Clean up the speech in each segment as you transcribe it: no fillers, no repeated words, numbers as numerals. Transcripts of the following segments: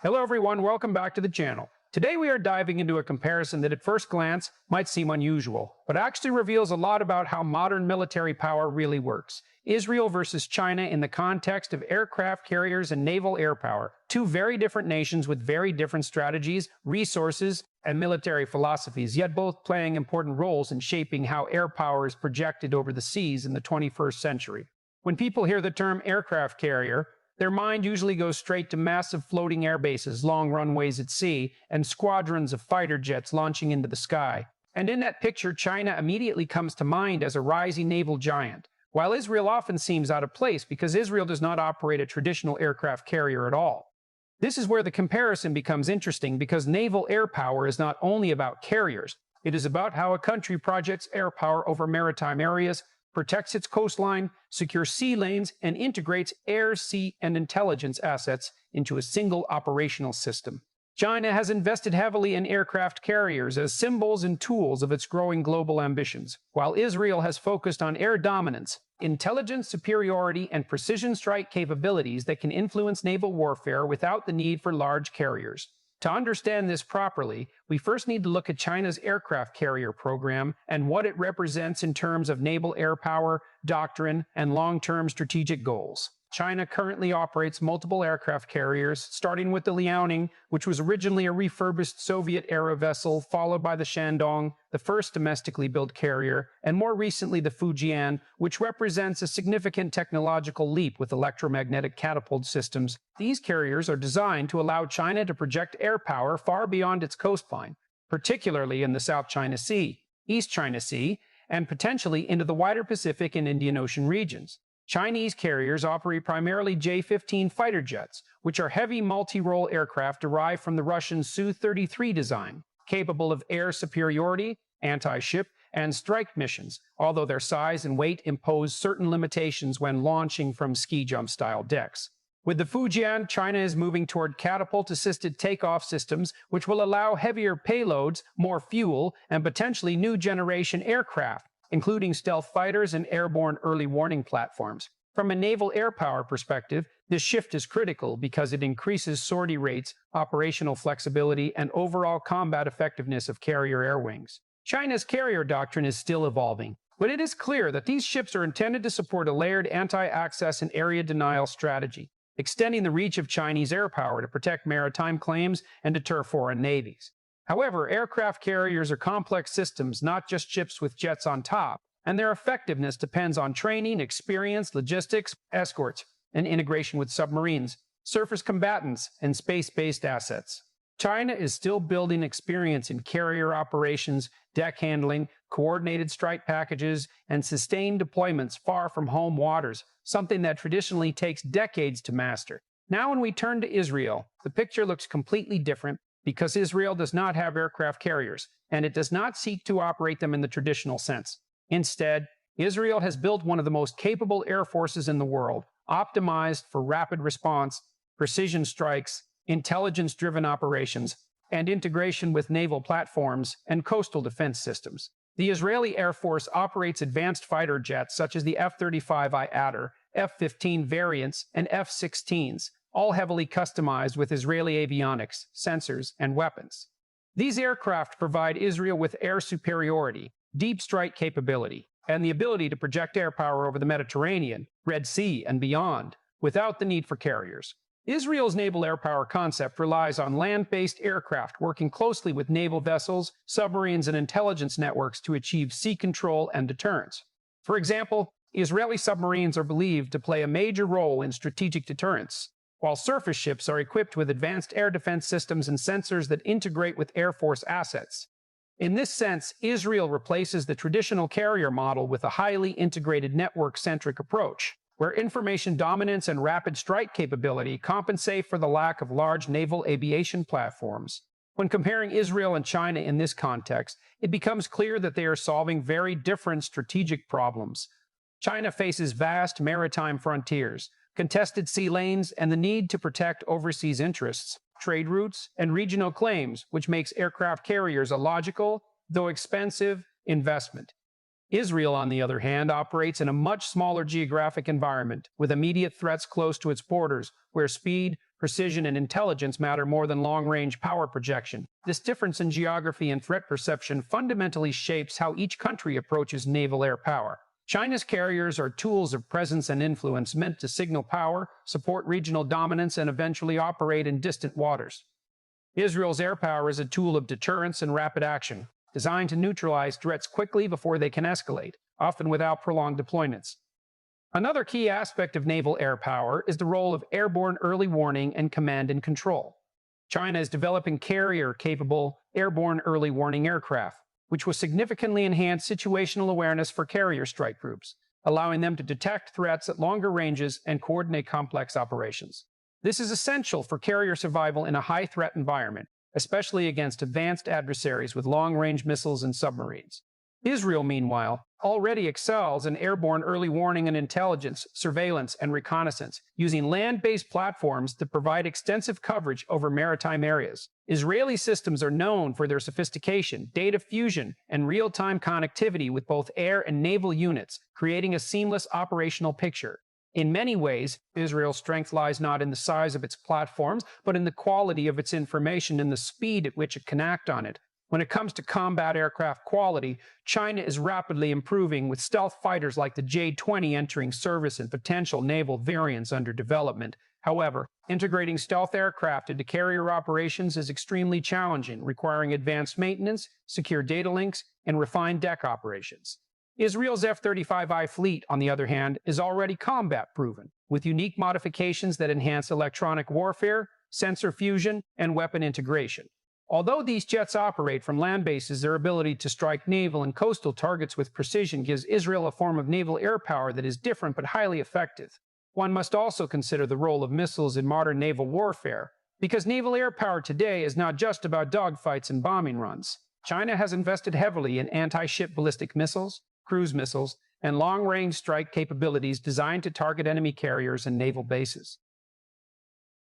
Hello everyone, welcome back to the channel. Today we are diving into a comparison that at first glance might seem unusual, but actually reveals a lot about how modern military power really works. Israel versus China in the context of aircraft carriers and naval air power. Two very different nations with very different strategies, resources, and military philosophies, yet both playing important roles in shaping how air power is projected over the seas in the 21st century. When people hear the term aircraft carrier, their mind usually goes straight to massive floating air bases, long runways at sea, and squadrons of fighter jets launching into the sky. And in that picture, China immediately comes to mind as a rising naval giant, while Israel often seems out of place because Israel does not operate a traditional aircraft carrier at all. This is where the comparison becomes interesting because naval air power is not only about carriers, it is about how a country projects air power over maritime areas, protects its coastline, secures sea lanes, and integrates air, sea, and intelligence assets into a single operational system. China has invested heavily in aircraft carriers as symbols and tools of its growing global ambitions, while Israel has focused on air dominance, intelligence superiority, and precision strike capabilities that can influence naval warfare without the need for large carriers. To understand this properly, we first need to look at China's aircraft carrier program and what it represents in terms of naval air power, doctrine, and long-term strategic goals. China currently operates multiple aircraft carriers, starting with the Liaoning, which was originally a refurbished Soviet-era vessel, followed by the Shandong, the first domestically built carrier, and more recently the Fujian, which represents a significant technological leap with electromagnetic catapult systems. These carriers are designed to allow China to project air power far beyond its coastline, particularly in the South China Sea, East China Sea, and potentially into the wider Pacific and Indian Ocean regions. Chinese carriers operate primarily J-15 fighter jets, which are heavy multi-role aircraft derived from the Russian Su-33 design, capable of air superiority, anti-ship, and strike missions, although their size and weight impose certain limitations when launching from ski-jump-style decks. With the Fujian, China is moving toward catapult-assisted takeoff systems, which will allow heavier payloads, more fuel, and potentially new-generation aircraft, including stealth fighters and airborne early warning platforms. From a naval air power perspective, this shift is critical because it increases sortie rates, operational flexibility, and overall combat effectiveness of carrier air wings. China's carrier doctrine is still evolving, but it is clear that these ships are intended to support a layered anti-access and area denial strategy, extending the reach of Chinese air power to protect maritime claims and deter foreign navies. However, aircraft carriers are complex systems, not just ships with jets on top, and their effectiveness depends on training, experience, logistics, escorts, and integration with submarines, surface combatants, and space-based assets. China is still building experience in carrier operations, deck handling, coordinated strike packages, and sustained deployments far from home waters, something that traditionally takes decades to master. Now when we turn to Israel, the picture looks completely different, because Israel does not have aircraft carriers, and it does not seek to operate them in the traditional sense. Instead, Israel has built one of the most capable air forces in the world, optimized for rapid response, precision strikes, intelligence-driven operations, and integration with naval platforms and coastal defense systems. The Israeli Air Force operates advanced fighter jets such as the F-35I Adir, F-15 variants, and F-16s, all heavily customized with Israeli avionics, sensors, and weapons. These aircraft provide Israel with air superiority, deep strike capability, and the ability to project air power over the Mediterranean, Red Sea, and beyond, without the need for carriers. Israel's naval air power concept relies on land-based aircraft working closely with naval vessels, submarines, and intelligence networks to achieve sea control and deterrence. For example, Israeli submarines are believed to play a major role in strategic deterrence, while surface ships are equipped with advanced air defense systems and sensors that integrate with Air Force assets. In this sense, Israel replaces the traditional carrier model with a highly integrated network-centric approach, where information dominance and rapid strike capability compensate for the lack of large naval aviation platforms. When comparing Israel and China in this context, it becomes clear that they are solving very different strategic problems. China faces vast maritime frontiers, contested sea lanes, and the need to protect overseas interests, trade routes, and regional claims, which makes aircraft carriers a logical, though expensive, investment. Israel, on the other hand, operates in a much smaller geographic environment, with immediate threats close to its borders, where speed, Precision and intelligence matter more than long-range power projection. This difference in geography and threat perception fundamentally shapes how each country approaches naval air power. China's carriers are tools of presence and influence meant to signal power, support regional dominance, and eventually operate in distant waters. Israel's air power is a tool of deterrence and rapid action, designed to neutralize threats quickly before they can escalate, often without prolonged deployments. Another key aspect of naval air power is the role of airborne early warning and command and control. China is developing carrier-capable airborne early warning aircraft, which will significantly enhance situational awareness for carrier strike groups, allowing them to detect threats at longer ranges and coordinate complex operations. This is essential for carrier survival in a high-threat environment, especially against advanced adversaries with long-range missiles and submarines. Israel, meanwhile, already excels in airborne early warning and intelligence, surveillance, and reconnaissance, using land-based platforms to provide extensive coverage over maritime areas. Israeli systems are known for their sophistication, data fusion, and real-time connectivity with both air and naval units, creating a seamless operational picture. In many ways, Israel's strength lies not in the size of its platforms, but in the quality of its information and the speed at which it can act on it. When it comes to combat aircraft quality, China is rapidly improving, with stealth fighters like the J-20 entering service and potential naval variants under development. However, integrating stealth aircraft into carrier operations is extremely challenging, requiring advanced maintenance, secure data links, and refined deck operations. Israel's F-35I fleet, on the other hand, is already combat-proven, with unique modifications that enhance electronic warfare, sensor fusion, and weapon integration. Although these jets operate from land bases, their ability to strike naval and coastal targets with precision gives Israel a form of naval air power that is different but highly effective. One must also consider the role of missiles in modern naval warfare, because naval air power today is not just about dogfights and bombing runs. China has invested heavily in anti-ship ballistic missiles, cruise missiles, and long-range strike capabilities designed to target enemy carriers and naval bases.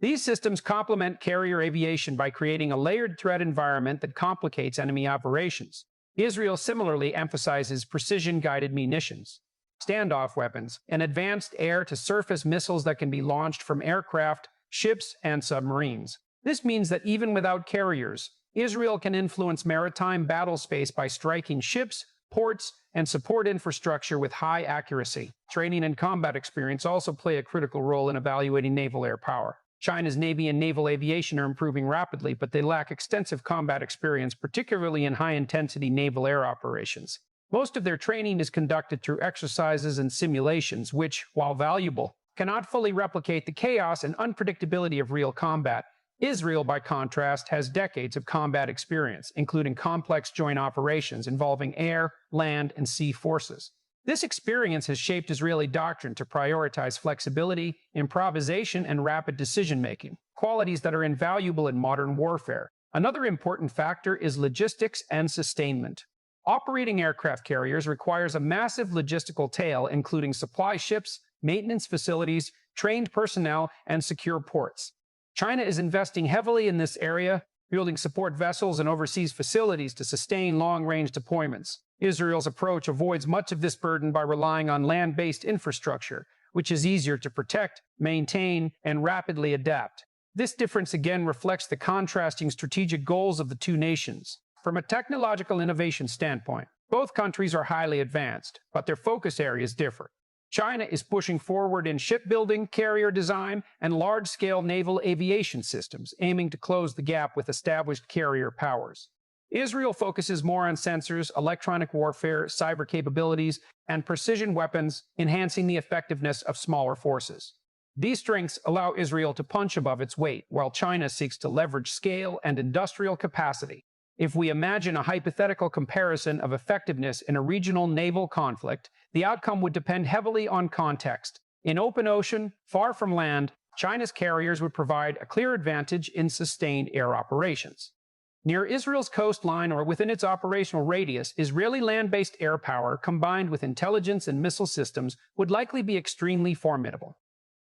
These systems complement carrier aviation by creating a layered threat environment that complicates enemy operations. Israel similarly emphasizes precision-guided munitions, standoff weapons, and advanced air-to-surface missiles that can be launched from aircraft, ships, and submarines. This means that even without carriers, Israel can influence maritime battle space by striking ships, ports, and support infrastructure with high accuracy. Training and combat experience also play a critical role in evaluating naval air power. China's Navy and naval aviation are improving rapidly, but they lack extensive combat experience, particularly in high-intensity naval air operations. Most of their training is conducted through exercises and simulations, which, while valuable, cannot fully replicate the chaos and unpredictability of real combat. Israel, by contrast, has decades of combat experience, including complex joint operations involving air, land, and sea forces. This experience has shaped Israeli doctrine to prioritize flexibility, improvisation, and rapid decision-making, qualities that are invaluable in modern warfare. Another important factor is logistics and sustainment. Operating aircraft carriers requires a massive logistical tail, including supply ships, maintenance facilities, trained personnel, and secure ports. China is investing heavily in this area, building support vessels and overseas facilities to sustain long-range deployments. Israel's approach avoids much of this burden by relying on land-based infrastructure, which is easier to protect, maintain, and rapidly adapt. This difference again reflects the contrasting strategic goals of the two nations. From a technological innovation standpoint, both countries are highly advanced, but their focus areas differ. China is pushing forward in shipbuilding, carrier design, and large-scale naval aviation systems, aiming to close the gap with established carrier powers. Israel focuses more on sensors, electronic warfare, cyber capabilities, and precision weapons, enhancing the effectiveness of smaller forces. These strengths allow Israel to punch above its weight, while China seeks to leverage scale and industrial capacity. If we imagine a hypothetical comparison of effectiveness in a regional naval conflict, the outcome would depend heavily on context. In open ocean, far from land, China's carriers would provide a clear advantage in sustained air operations. Near Israel's coastline or within its operational radius, Israeli land-based air power combined with intelligence and missile systems would likely be extremely formidable.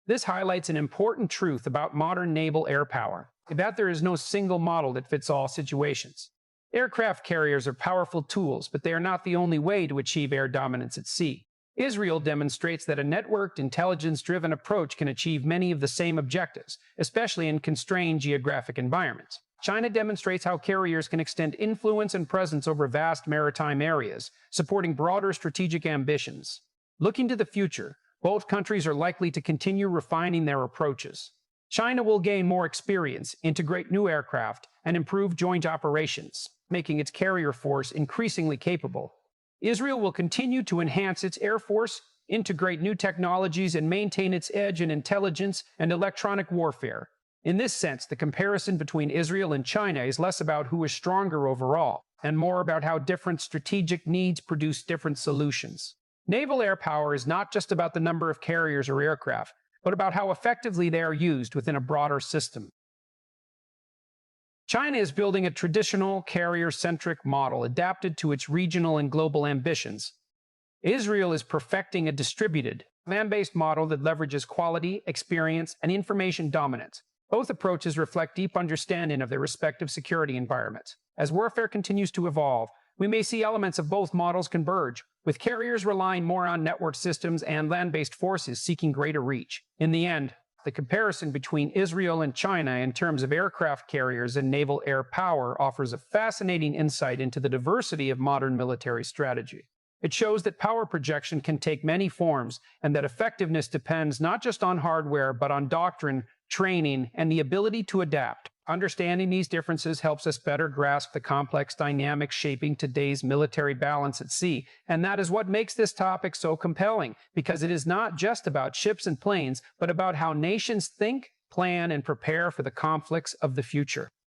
This highlights an important truth about modern naval air power, that there is no single model that fits all situations. Aircraft carriers are powerful tools, but they are not the only way to achieve air dominance at sea. Israel demonstrates that a networked, intelligence-driven approach can achieve many of the same objectives, especially in constrained geographic environments. China demonstrates how carriers can extend influence and presence over vast maritime areas, supporting broader strategic ambitions. Looking to the future, both countries are likely to continue refining their approaches. China will gain more experience, integrate new aircraft, and improve joint operations, making its carrier force increasingly capable. Israel will continue to enhance its air force, integrate new technologies, and maintain its edge in intelligence and electronic warfare. In this sense, the comparison between Israel and China is less about who is stronger overall, and more about how different strategic needs produce different solutions. Naval air power is not just about the number of carriers or aircraft, but about how effectively they are used within a broader system. China is building a traditional carrier-centric model adapted to its regional and global ambitions. Israel is perfecting a distributed, land-based model that leverages quality, experience, and information dominance. Both approaches reflect deep understanding of their respective security environments. As warfare continues to evolve, we may see elements of both models converge, with carriers relying more on network systems and land-based forces seeking greater reach. In the end, the comparison between Israel and China in terms of aircraft carriers and naval air power offers a fascinating insight into the diversity of modern military strategy. It shows that power projection can take many forms, and that effectiveness depends not just on hardware, but on doctrine, training, and the ability to adapt. Understanding these differences helps us better grasp the complex dynamics shaping today's military balance at sea, and that is what makes this topic so compelling, because it is not just about ships and planes, but about how nations think, plan, and prepare for the conflicts of the future.